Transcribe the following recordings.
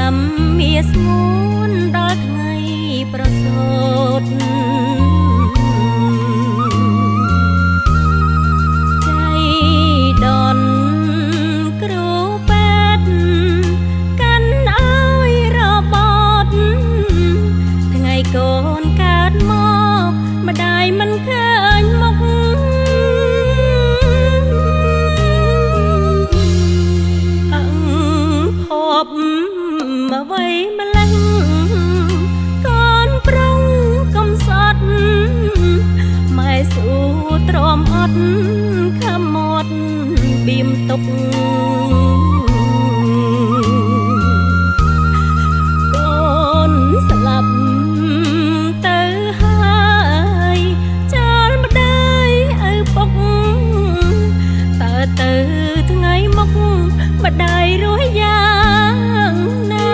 ចាំមាសស្ងួនដល់ថ្ងៃប្រសូតใจដន់គ្រូពេទ្យកាន់ឲ្យរបត់ថ្ងៃកូនកើតមកម្ដាយមិនឃើញមុខអ្វីម្លេះកូនប្រុងកំសត់ម៉ែស៊ូទ្រាំអត់ខំមាត់បៀមទុកកូនស្លាប់ទៅហើយចោលម្ដាយឪពុកតើទៅថ្ងៃមុខម្ដាយរស់យ៉ាងណា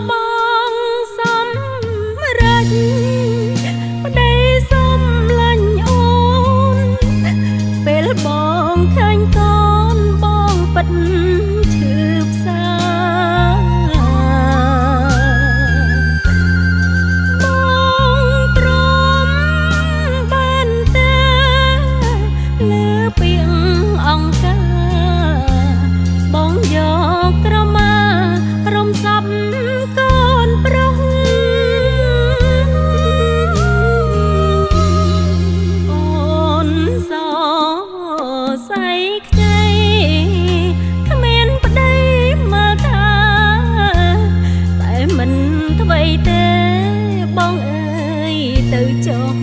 បងសំរេចប្ដីសំលាញ់អូនពេលបងឃើញកូនបងពិតឈឺផ្សាបងព្រមបានទេលើពីអង្គការបងយកក្រមារំសាប់កូនប្រុសអូនសរសៃខ្ចីគ្មានប្ដីមើលថាតែមិនអ្វីទេបងអើយទៅចុះ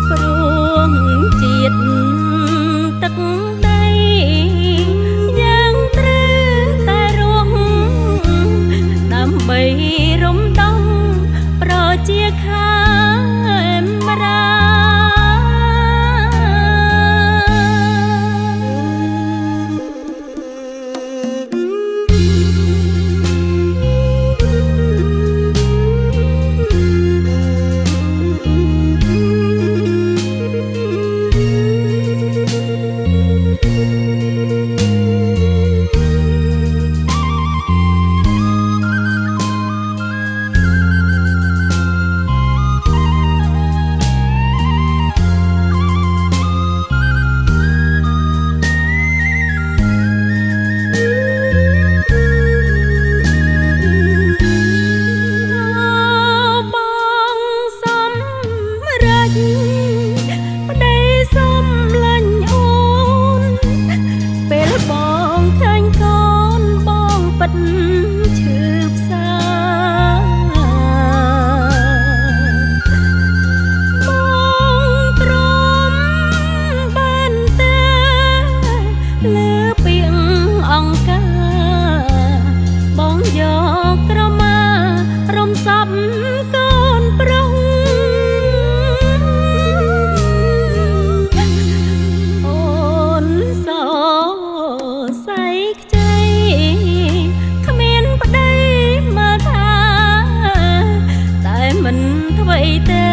ព្រោះជាតិទឹកដីយ៉ាងត្រូវតែរស់ដើម្បីរំដំប្រជាខាមរាប្ដីសំលាញ់អូនពេលបងឃើញកូនបងពិតឈឺផ្សាបងព្រមបានទេលើពីអង្គការបងយកក្រមារំសាប់កូនប្រុសអ្វីទេ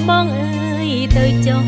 បងអើយទៅចុះ